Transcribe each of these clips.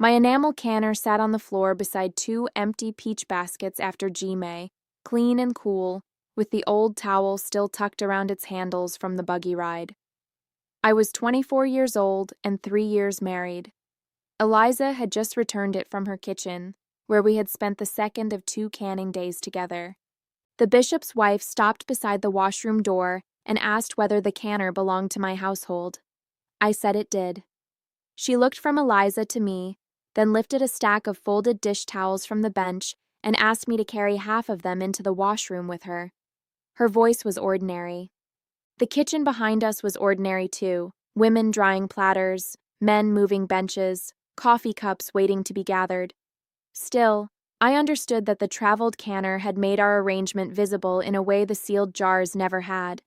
My enamel canner sat on the floor beside two empty peach baskets after G-May, clean and cool, with the old towel still tucked around its handles from the buggy ride. I was 24 years old and 3 years married. Eliza had just returned it from her kitchen, where we had spent the second of 2 canning days together. The bishop's wife stopped beside the washroom door and asked whether the canner belonged to my household. I said it did. She looked from Eliza to me, then lifted a stack of folded dish towels from the bench and asked me to carry half of them into the washroom with her. Her voice was ordinary. The kitchen behind us was ordinary too, women drying platters, men moving benches, coffee cups waiting to be gathered. Still, I understood that the traveled canner had made our arrangement visible in a way the sealed jars never had.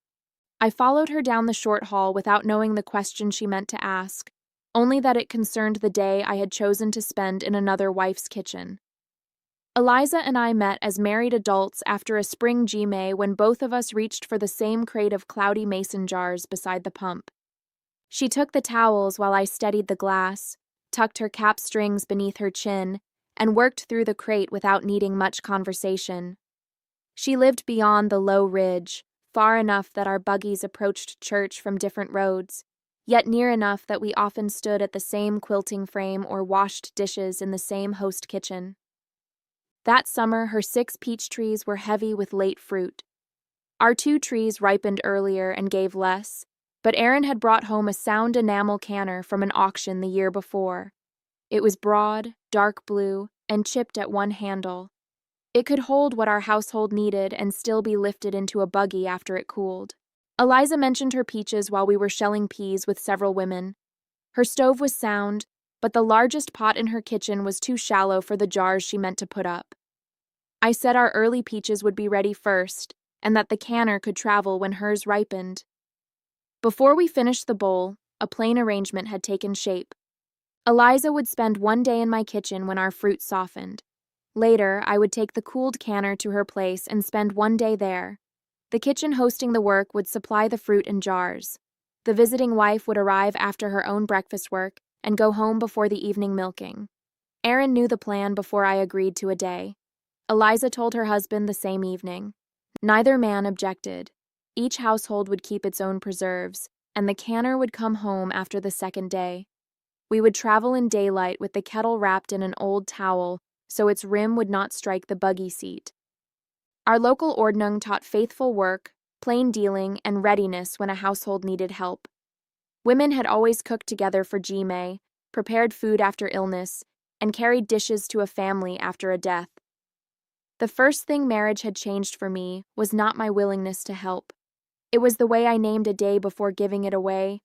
I followed her down the short hall without knowing the question she meant to ask, only that it concerned the day I had chosen to spend in another wife's kitchen. Eliza and I met as married adults after a spring G-May when both of us reached for the same crate of cloudy mason jars beside the pump. She took the towels while I steadied the glass, tucked her cap strings beneath her chin, and worked through the crate without needing much conversation. She lived beyond the low ridge, far enough that our buggies approached church from different roads, yet near enough that we often stood at the same quilting frame or washed dishes in the same host kitchen. That summer, her 6 peach trees were heavy with late fruit. Our 2 trees ripened earlier and gave less, but Aaron had brought home a sound enamel canner from an auction the year before. It was broad, dark blue, and chipped at one handle. It could hold what our household needed and still be lifted into a buggy after it cooled. Eliza mentioned her peaches while we were shelling peas with several women. Her stove was sound, but the largest pot in her kitchen was too shallow for the jars she meant to put up. I said our early peaches would be ready first, and that the canner could travel when hers ripened. Before we finished the bowl, a plain arrangement had taken shape. Eliza would spend one day in my kitchen when our fruit softened. Later, I would take the cooled canner to her place and spend one day there. The kitchen hosting the work would supply the fruit and jars. The visiting wife would arrive after her own breakfast work and go home before the evening milking. Aaron knew the plan before I agreed to a day. Eliza told her husband the same evening. Neither man objected. Each household would keep its own preserves, and the canner would come home after the second day. We would travel in daylight with the kettle wrapped in an old towel so its rim would not strike the buggy seat. Our local ordnung taught faithful work, plain dealing, and readiness when a household needed help. Women had always cooked together for G-May, prepared food after illness, and carried dishes to a family after a death. The first thing marriage had changed for me was not my willingness to help. It was the way I named a day before giving it away.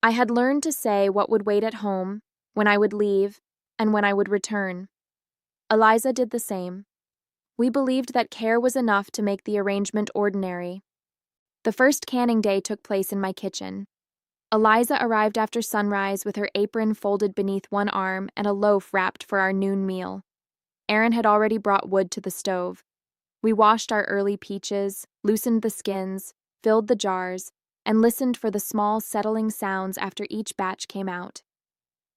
I had learned to say what would wait at home, when I would leave, and when I would return. Eliza did the same. We believed that care was enough to make the arrangement ordinary. The first canning day took place in my kitchen. Eliza arrived after sunrise with her apron folded beneath one arm and a loaf wrapped for our noon meal. Aaron had already brought wood to the stove. We washed our early peaches, loosened the skins, filled the jars, and listened for the small settling sounds after each batch came out.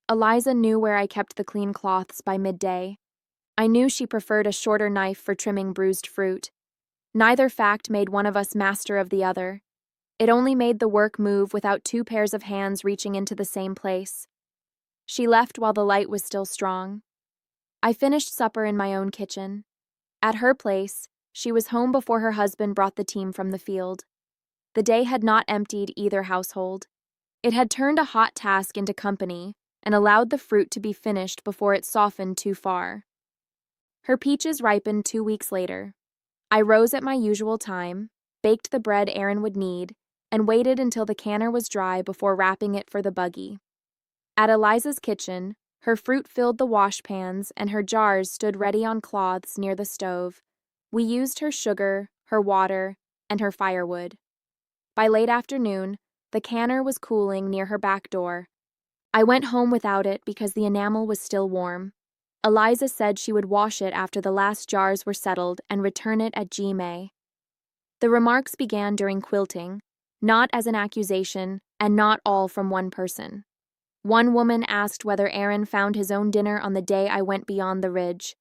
Eliza knew where I kept the clean cloths by midday. I knew she preferred a shorter knife for trimming bruised fruit. Neither fact made one of us master of the other. It only made the work move without 2 pairs of hands reaching into the same place. She left while the light was still strong. I finished supper in my own kitchen. At her place, she was home before her husband brought the team from the field. The day had not emptied either household. It had turned a hot task into company and allowed the fruit to be finished before it softened too far. Her peaches ripened 2 weeks later. I rose at my usual time, baked the bread Aaron would need, and waited until the canner was dry before wrapping it for the buggy. At Eliza's kitchen, her fruit filled the washpans and her jars stood ready on cloths near the stove. We used her sugar, her water, and her firewood. By late afternoon, the canner was cooling near her back door. I went home without it because the enamel was still warm. Eliza said she would wash it after the last jars were settled and return it at G-May. The remarks began during quilting, not as an accusation, and not all from one person. One woman asked whether Aaron found his own dinner on the day I went beyond the ridge.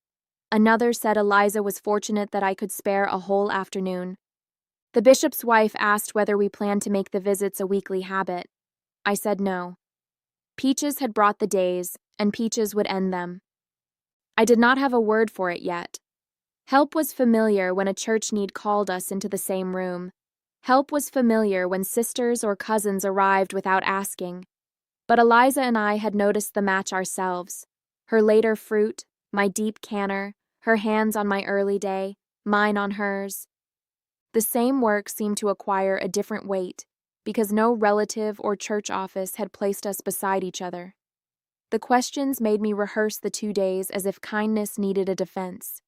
Another said Eliza was fortunate that I could spare a whole afternoon. The bishop's wife asked whether we planned to make the visits a weekly habit. I said no. Peaches had brought the days, and Peaches would end them. I did not have a word for it yet. Help was familiar when a church need called us into the same room. Help was familiar when sisters or cousins arrived without asking. But Eliza and I had noticed the match ourselves. Her later fruit, my deep canner, her hands on my early day, mine on hers. The same work seemed to acquire a different weight, because no relative or church office had placed us beside each other. The questions made me rehearse the 2 days as if kindness needed a defense.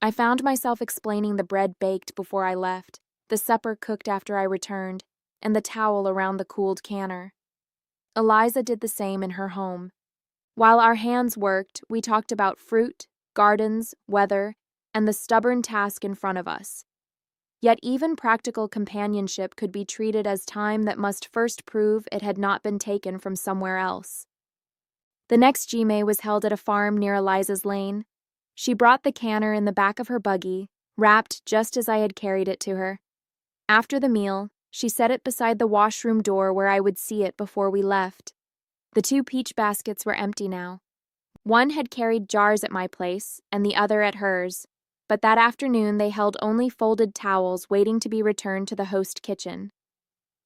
I found myself explaining the bread baked before I left, the supper cooked after I returned, and the towel around the cooled canner. Eliza did the same in her home. While our hands worked, we talked about fruit, gardens, weather, and the stubborn task in front of us. Yet even practical companionship could be treated as time that must first prove it had not been taken from somewhere else. The next Jime was held at a farm near Eliza's lane. She brought the canner in the back of her buggy, wrapped just as I had carried it to her. After the meal, she set it beside the washroom door where I would see it before we left. The 2 peach baskets were empty now. One had carried jars at my place, and the other at hers, but that afternoon they held only folded towels waiting to be returned to the host kitchen.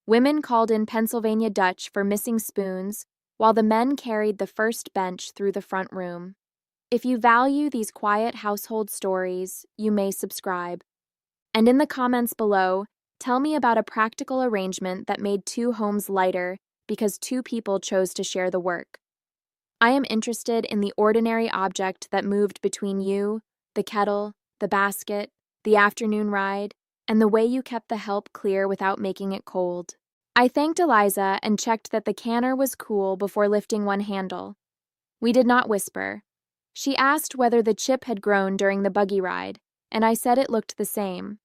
Women called in Pennsylvania Dutch for missing spoons, while the men carried the first bench through the front room. If you value these quiet household stories, you may subscribe. And in the comments below, tell me about a practical arrangement that made 2 homes lighter because 2 people chose to share the work. I am interested in the ordinary object that moved between you, the kettle, the basket, the afternoon ride, and the way you kept the help clear without making it cold. I thanked Eliza and checked that the canner was cool before lifting one handle. We did not whisper. She asked whether the chip had grown during the buggy ride, and I said it looked the same.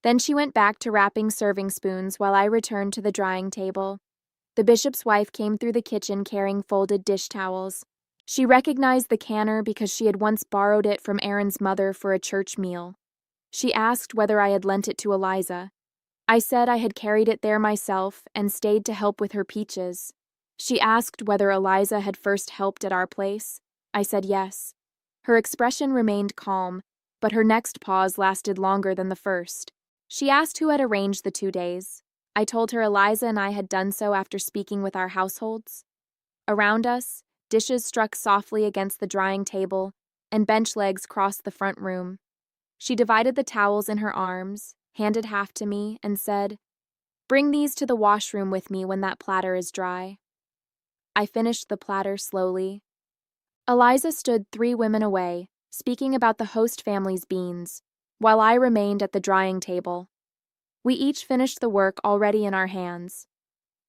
Then she went back to wrapping serving spoons while I returned to the drying table. The bishop's wife came through the kitchen carrying folded dish towels. She recognized the canner because she had once borrowed it from Aaron's mother for a church meal. She asked whether I had lent it to Eliza. I said I had carried it there myself and stayed to help with her peaches. She asked whether Eliza had first helped at our place. I said yes. Her expression remained calm, but her next pause lasted longer than the first. She asked who had arranged the 2 days. I told her Eliza and I had done so after speaking with our households. Around us, dishes struck softly against the drying table, and bench legs crossed the front room. She divided the towels in her arms, handed half to me, and said, "Bring these to the washroom with me when that platter is dry." I finished the platter slowly. Eliza stood 3 women away, speaking about the host family's beans, while I remained at the drying table. We each finished the work already in our hands.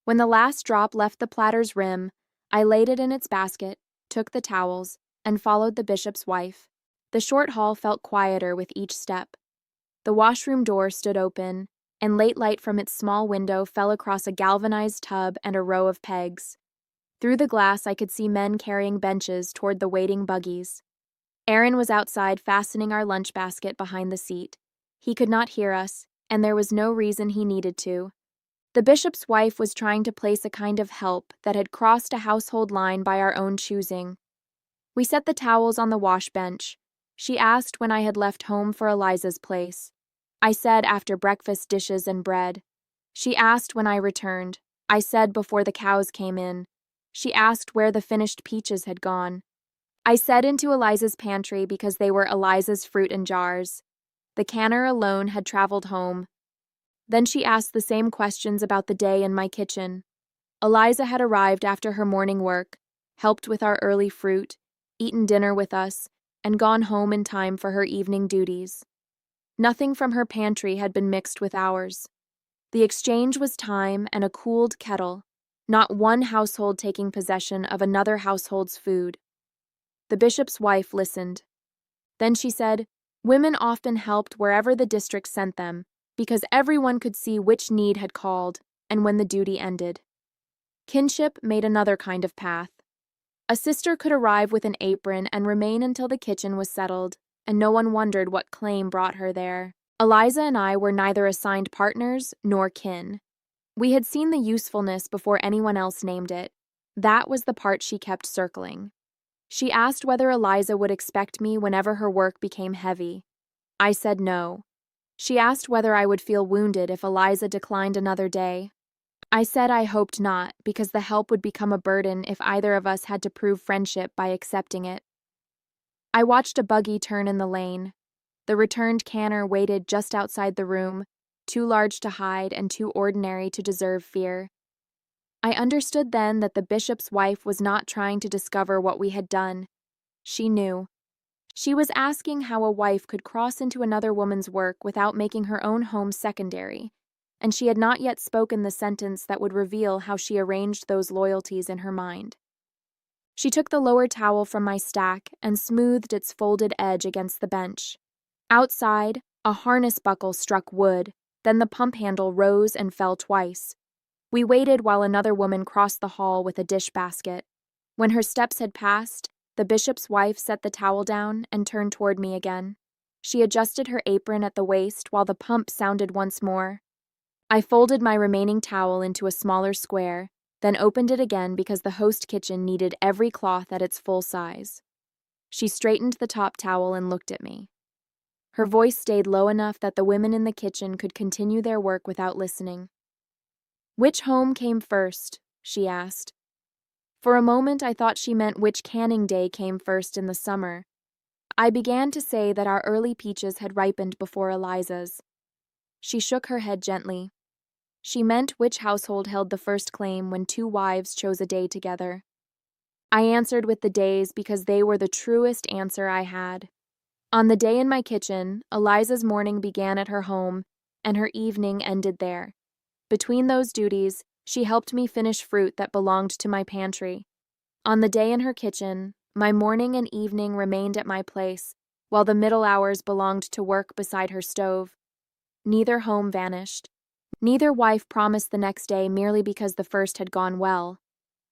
When the last drop left the platter's rim, I laid it in its basket, took the towels, and followed the bishop's wife. The short hall felt quieter with each step. The washroom door stood open, and late light from its small window fell across a galvanized tub and a row of pegs. Through the glass I could see men carrying benches toward the waiting buggies. Aaron was outside fastening our lunch basket behind the seat. He could not hear us, and there was no reason he needed to. The bishop's wife was trying to place a kind of help that had crossed a household line by our own choosing. We set the towels on the wash bench. She asked when I had left home for Eliza's place. I said after breakfast dishes and bread. She asked when I returned. I said before the cows came in. She asked where the finished peaches had gone. I said into Eliza's pantry because they were Eliza's fruit in jars. The canner alone had traveled home. Then she asked the same questions about the day in my kitchen. Eliza had arrived after her morning work, helped with our early fruit, eaten dinner with us, and gone home in time for her evening duties. Nothing from her pantry had been mixed with ours. The exchange was time and a cooled kettle, not one household taking possession of another household's food. The bishop's wife listened. Then she said, "Women often helped wherever the district sent them, because everyone could see which need had called and when the duty ended." Kinship made another kind of path. A sister could arrive with an apron and remain until the kitchen was settled, and no one wondered what claim brought her there. Eliza and I were neither assigned partners nor kin. We had seen the usefulness before anyone else named it. That was the part she kept circling. She asked whether Eliza would expect me whenever her work became heavy. I said no. She asked whether I would feel wounded if Eliza declined another day. I said I hoped not, because the help would become a burden if either of us had to prove friendship by accepting it. I watched a buggy turn in the lane. The returned canner waited just outside the room, too large to hide and too ordinary to deserve fear. I understood then that the bishop's wife was not trying to discover what we had done. She knew. She was asking how a wife could cross into another woman's work without making her own home secondary, and she had not yet spoken the sentence that would reveal how she arranged those loyalties in her mind. She took the lower towel from my stack and smoothed its folded edge against the bench. Outside, a harness buckle struck wood, then the pump handle rose and fell twice. We waited while another woman crossed the hall with a dish basket. When her steps had passed, the bishop's wife set the towel down and turned toward me again. She adjusted her apron at the waist while the pump sounded once more. I folded my remaining towel into a smaller square, then opened it again because the host kitchen needed every cloth at its full size. She straightened the top towel and looked at me. Her voice stayed low enough that the women in the kitchen could continue their work without listening. "Which home came first?" she asked. For a moment I thought she meant which canning day came first in the summer. I began to say that our early peaches had ripened before Eliza's. She shook her head gently. She meant which household held the first claim when two wives chose a day together. I answered with the days because they were the truest answer I had. On the day in my kitchen, Eliza's morning began at her home, and her evening ended there. Between those duties, she helped me finish fruit that belonged to my pantry. On the day in her kitchen, my morning and evening remained at my place, while the middle hours belonged to work beside her stove. Neither home vanished. Neither wife promised the next day merely because the first had gone well.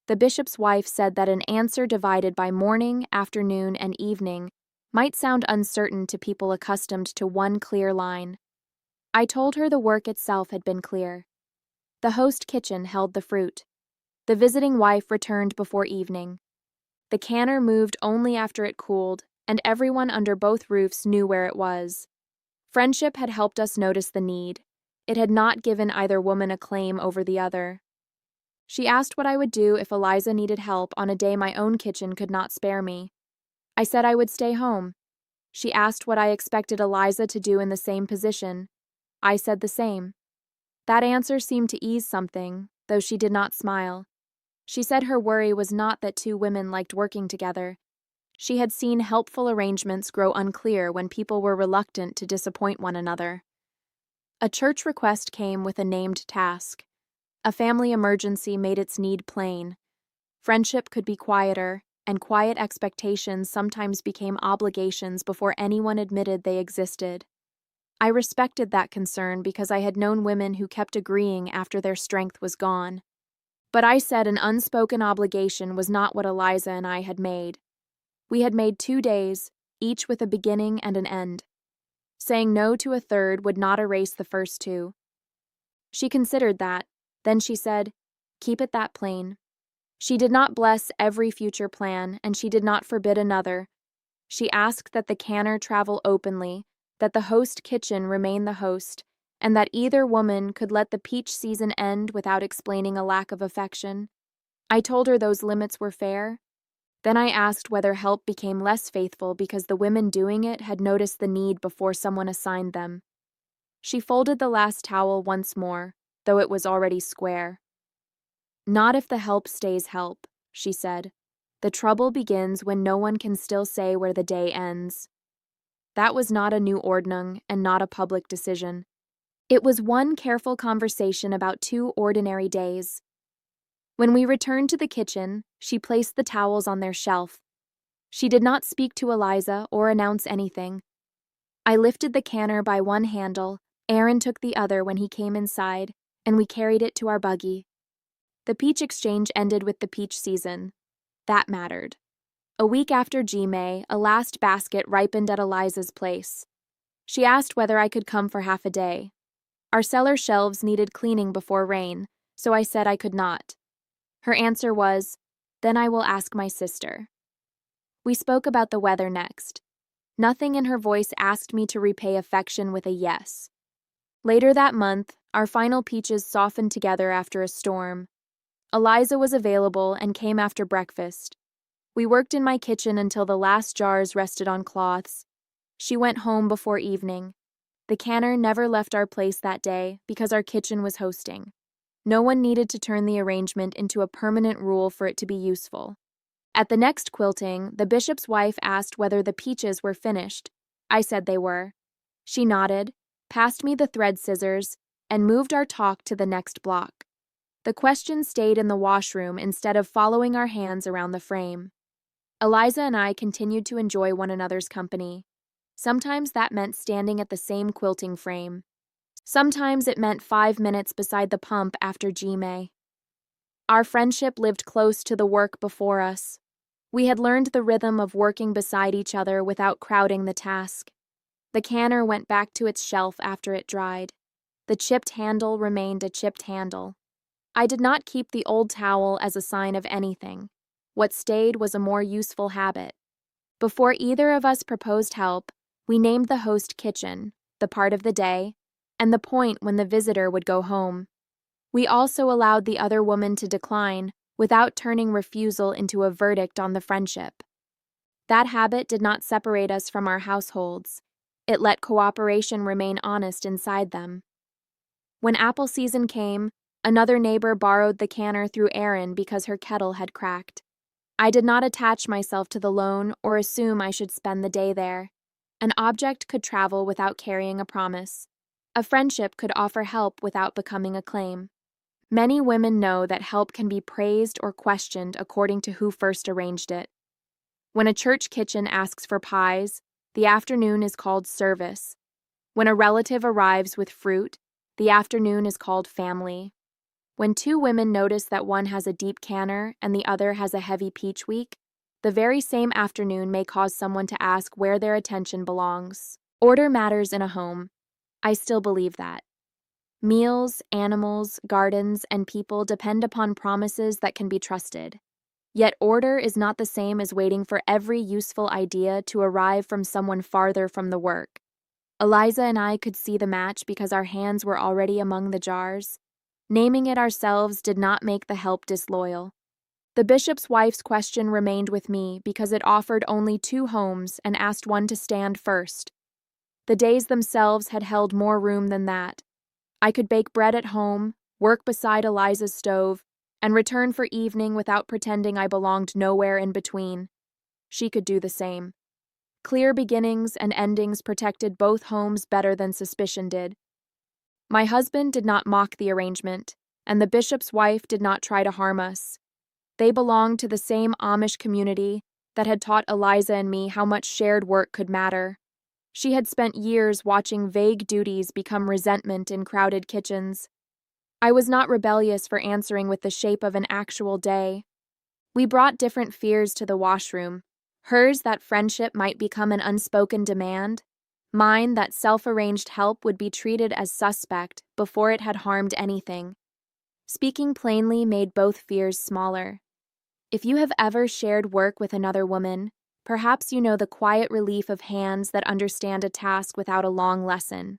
The bishop's wife said that an answer divided by morning, afternoon, and evening might sound uncertain to people accustomed to one clear line. I told her the work itself had been clear. The host kitchen held the fruit. The visiting wife returned before evening. The canner moved only after it cooled, and everyone under both roofs knew where it was. Friendship had helped us notice the need. It had not given either woman a claim over the other. She asked what I would do if Eliza needed help on a day my own kitchen could not spare me. I said I would stay home. She asked what I expected Eliza to do in the same position. I said the same. That answer seemed to ease something, though she did not smile. She said her worry was not that two women liked working together. She had seen helpful arrangements grow unclear when people were reluctant to disappoint one another. A church request came with a named task. A family emergency made its need plain. Friendship could be quieter, and quiet expectations sometimes became obligations before anyone admitted they existed. I respected that concern because I had known women who kept agreeing after their strength was gone. But I said an unspoken obligation was not what Eliza and I had made. We had made 2 days, each with a beginning and an end. Saying no to a third would not erase the first 2. She considered that. Then she said, "Keep it that plain." She did not bless every future plan, and she did not forbid another. She asked that the canner travel openly, that the host kitchen remain the host, and that either woman could let the peach season end without explaining a lack of affection. I told her those limits were fair. Then I asked whether help became less faithful because the women doing it had noticed the need before someone assigned them. She folded the last towel once more, though it was already square. "Not if the help stays help," she said. "The trouble begins when no one can still say where the day ends." That was not a new ordnung and not a public decision. It was one careful conversation about 2 ordinary days. When we returned to the kitchen, she placed the towels on their shelf. She did not speak to Eliza or announce anything. I lifted the canner by one handle, Aaron took the other when he came inside, and we carried it to our buggy. The peach exchange ended with the peach season. That mattered. A week after G-May, a last basket ripened at Eliza's place. She asked whether I could come for half a day. Our cellar shelves needed cleaning before rain, so I said I could not. Her answer was, "Then I will ask my sister." We spoke about the weather next. Nothing in her voice asked me to repay affection with a yes. Later that month, our final peaches softened together after a storm. Eliza was available and came after breakfast. We worked in my kitchen until the last jars rested on cloths. She went home before evening. The canner never left our place that day because our kitchen was hosting. No one needed to turn the arrangement into a permanent rule for it to be useful. At the next quilting, the bishop's wife asked whether the peaches were finished. I said they were. She nodded, passed me the thread scissors, and moved our talk to the next block. The question stayed in the washroom instead of following our hands around the frame. Eliza and I continued to enjoy one another's company. Sometimes that meant standing at the same quilting frame. Sometimes it meant 5 minutes beside the pump after G-May. Our friendship lived close to the work before us. We had learned the rhythm of working beside each other without crowding the task. The canner went back to its shelf after it dried. The chipped handle remained a chipped handle. I did not keep the old towel as a sign of anything. What stayed was a more useful habit. Before either of us proposed help, we named the host kitchen, the part of the day, and the point when the visitor would go home. We also allowed the other woman to decline without turning refusal into a verdict on the friendship. That habit did not separate us from our households. It let cooperation remain honest inside them. When apple season came, another neighbor borrowed the canner through Erin because her kettle had cracked. I did not attach myself to the loan or assume I should spend the day there. An object could travel without carrying a promise. A friendship could offer help without becoming a claim. Many women know that help can be praised or questioned according to who first arranged it. When a church kitchen asks for pies, the afternoon is called service. When a relative arrives with fruit, the afternoon is called family. When two women notice that one has a deep canner and the other has a heavy peach week, the very same afternoon may cause someone to ask where their attention belongs. Order matters in a home. I still believe that. Meals, animals, gardens, and people depend upon promises that can be trusted. Yet order is not the same as waiting for every useful idea to arrive from someone farther from the work. Eliza and I could see the match because our hands were already among the jars. Naming it ourselves did not make the help disloyal. The bishop's wife's question remained with me because it offered only 2 homes and asked one to stand first. The days themselves had held more room than that. I could bake bread at home, work beside Eliza's stove, and return for evening without pretending I belonged nowhere in between. She could do the same. Clear beginnings and endings protected both homes better than suspicion did. My husband did not mock the arrangement, and the bishop's wife did not try to harm us. They belonged to the same Amish community that had taught Eliza and me how much shared work could matter. She had spent years watching vague duties become resentment in crowded kitchens. I was not rebellious for answering with the shape of an actual day. We brought different fears to the washroom. Hers that friendship might become an unspoken demand. Mine that self-arranged help would be treated as suspect before it had harmed anything. Speaking plainly made both fears smaller. If you have ever shared work with another woman, perhaps you know the quiet relief of hands that understand a task without a long lesson.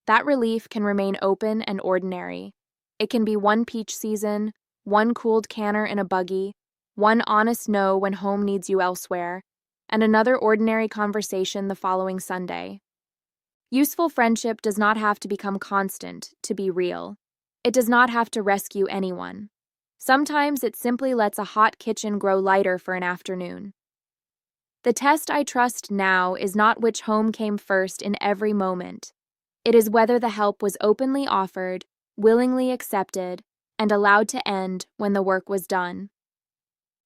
That relief can remain open and ordinary. It can be one peach season, one cooled canner in a buggy, one honest no when home needs you elsewhere, and another ordinary conversation the following Sunday. Useful friendship does not have to become constant to be real. It does not have to rescue anyone. Sometimes it simply lets a hot kitchen grow lighter for an afternoon. The test I trust now is not which home came first in every moment. It is whether the help was openly offered, willingly accepted, and allowed to end when the work was done.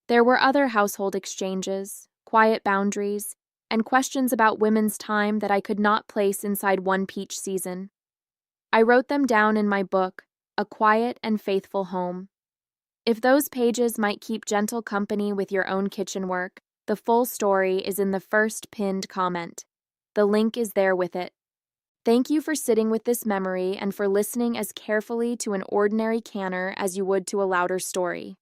There were other household exchanges, quiet boundaries, and questions about women's time that I could not place inside one peach season. I wrote them down in my book, A Quiet and Faithful Home. If those pages might keep gentle company with your own kitchen work, the full story is in the first pinned comment. The link is there with it. Thank you for sitting with this memory and for listening as carefully to an ordinary canner as you would to a louder story.